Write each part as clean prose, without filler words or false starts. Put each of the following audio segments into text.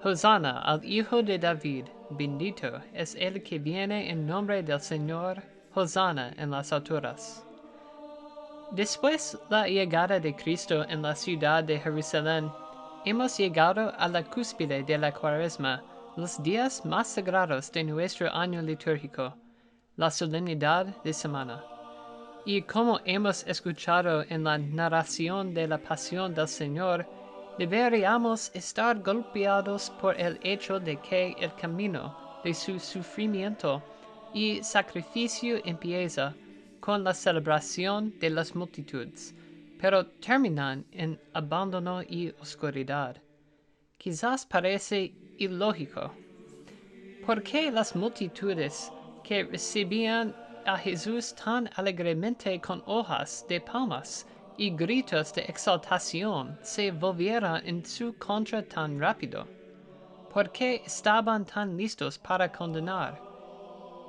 Hosanna al Hijo de David, bendito es el que viene en nombre del Señor, Hosanna en las alturas. Después la llegada de Cristo en la ciudad de Jerusalén, hemos llegado a la cúspide de la Cuaresma, los días más sagrados de nuestro año litúrgico, la solemnidad de Semana. Y como hemos escuchado en la narración de la pasión del Señor, deberíamos estar golpeados por el hecho de que el camino de su sufrimiento y sacrificio empieza con la celebración de las multitudes, pero terminan en abandono y oscuridad. Quizás parece ilógico. ¿Por qué las multitudes que recibían a Jesús tan alegremente con hojas de palmas y gritos de exaltación se volvieron en su contra tan rápido? ¿Por qué estaban tan listos para condenar?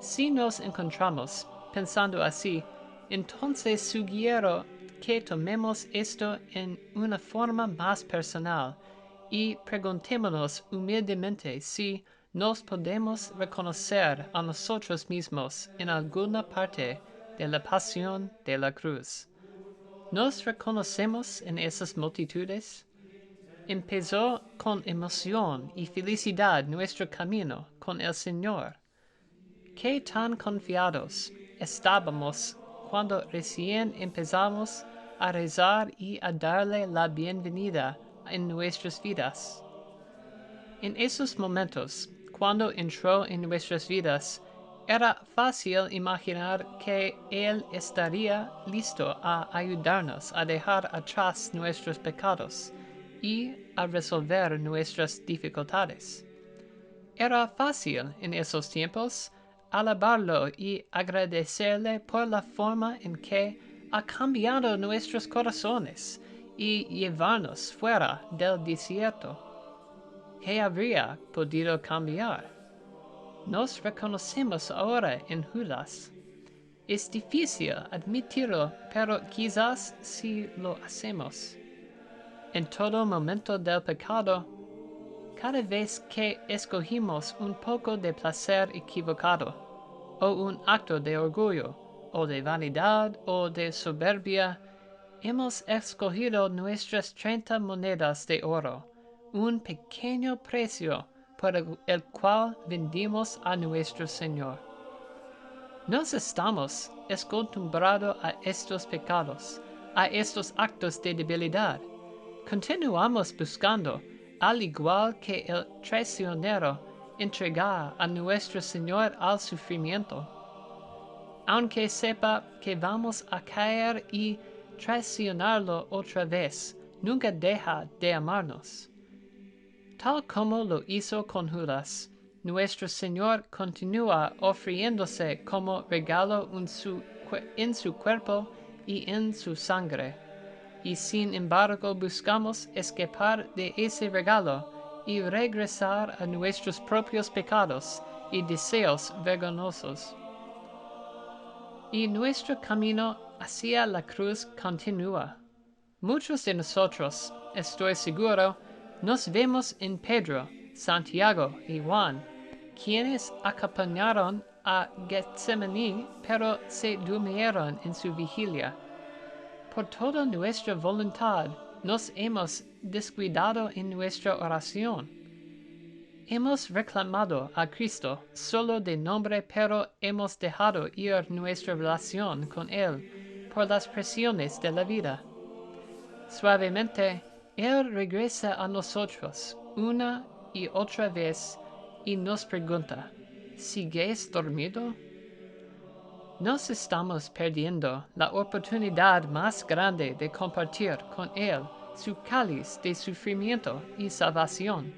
Si nos encontramos pensando así, entonces sugiero que tomemos esto en una forma más personal y preguntémonos humildemente si nos podemos reconocer a nosotros mismos en alguna parte de la pasión de la cruz. ¿Nos reconocemos en esas multitudes? Empezó con emoción y felicidad nuestro camino con el Señor. ¿Qué tan confiados estábamos cuando recién empezamos a rezar y a darle la bienvenida en nuestras vidas? En esos momentos, cuando entró en nuestras vidas, era fácil imaginar que Él estaría listo a ayudarnos a dejar atrás nuestros pecados y a resolver nuestras dificultades. Era fácil en esos tiempos alabarlo y agradecerle por la forma en que ha cambiado nuestros corazones y llevarnos fuera del desierto. ¿Qué habría podido cambiar? Nos reconocemos ahora en Judas. Es difícil admitirlo, pero quizás sí lo hacemos. En todo momento del pecado, cada vez que escogimos un poco de placer equivocado, o un acto de orgullo, o de vanidad, o de soberbia, hemos escogido nuestras 30 monedas de oro, un pequeño precio por el cual vendimos a nuestro Señor. Nos estamos acostumbrados a estos pecados, a estos actos de debilidad. Continuamos buscando, al igual que el traicionero, entregar a nuestro Señor al sufrimiento. Aunque sepa que vamos a caer y traicionarlo otra vez, nunca deja de amarnos. Tal como lo hizo con Judas, nuestro Señor continúa ofreciéndose como regalo en su cuerpo y en su sangre. Y sin embargo buscamos escapar de ese regalo y regresar a nuestros propios pecados y deseos vergonzosos. Y nuestro camino hacia la cruz continúa. Muchos de nosotros, estoy seguro, nos vemos en Pedro, Santiago y Juan, quienes acompañaron a Getsemaní, pero se durmieron en su vigilia. Por toda nuestra voluntad nos hemos descuidado en nuestra oración. Hemos reclamado a Cristo solo de nombre, pero hemos dejado ir nuestra relación con Él por las presiones de la vida. Suavemente, Él regresa a nosotros una y otra vez y nos pregunta, ¿sigues dormido? Nos estamos perdiendo la oportunidad más grande de compartir con Él su cáliz de sufrimiento y salvación.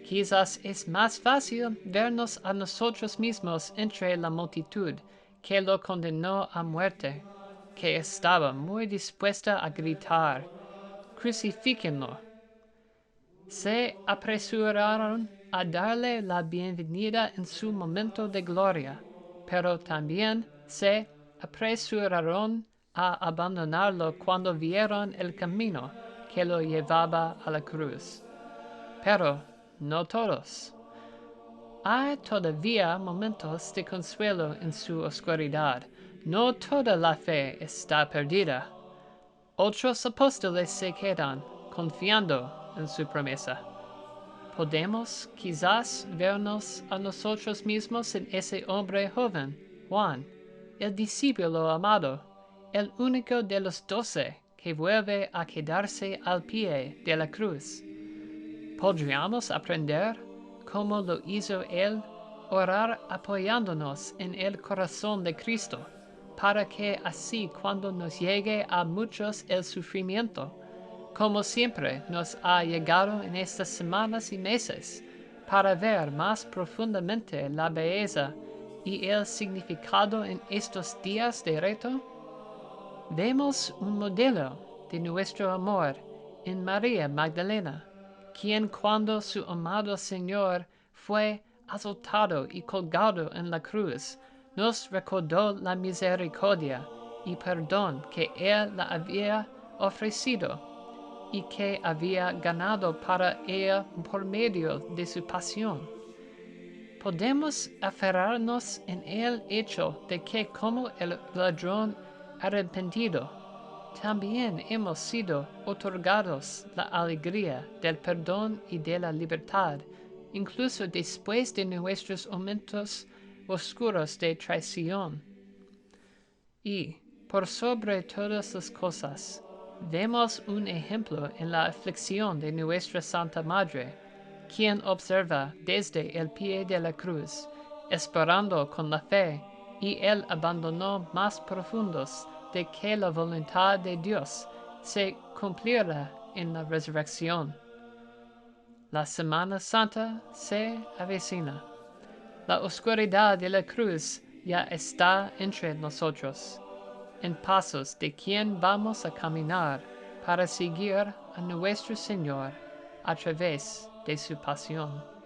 Quizás es más fácil vernos a nosotros mismos entre la multitud que lo condenó a muerte, que estaba muy dispuesta a gritar, «Crucifíquenlo». Se apresuraron a darle la bienvenida en su momento de gloria, pero también se apresuraron a abandonarlo cuando vieron el camino que lo llevaba a la cruz. Pero no todos. Hay todavía momentos de consuelo en su oscuridad. No toda la fe está perdida. Otros apóstoles se quedan, confiando en su promesa. Podemos quizás vernos a nosotros mismos en ese hombre joven, Juan, el discípulo amado, el único de los 12 que vuelve a quedarse al pie de la cruz. ¿Podríamos aprender, como lo hizo él, orar apoyándonos en el corazón de Cristo, para que así cuando nos llegue a muchos el sufrimiento, como siempre nos ha llegado en estas semanas y meses, para ver más profundamente la belleza y el significado en estos días de reto? Vemos un modelo de nuestro amor en María Magdalena, quien cuando su amado Señor fue azotado y colgado en la cruz, nos recordó la misericordia y perdón que Él la había ofrecido y que había ganado para ella por medio de su pasión. Podemos aferrarnos en el hecho de que como el ladrón arrepentido, también hemos sido otorgados la alegría del perdón y de la libertad, incluso después de nuestros momentos oscuros de traición. Y, por sobre todas las cosas, vemos un ejemplo en la aflicción de nuestra Santa Madre, quien observa desde el pie de la cruz, esperando con la fe y el abandono más profundos de que la voluntad de Dios se cumpliera en la resurrección. La Semana Santa se avecina. La oscuridad de la cruz ya está entre nosotros, en pasos de quien vamos a caminar para seguir a nuestro Señor a través de su pasión.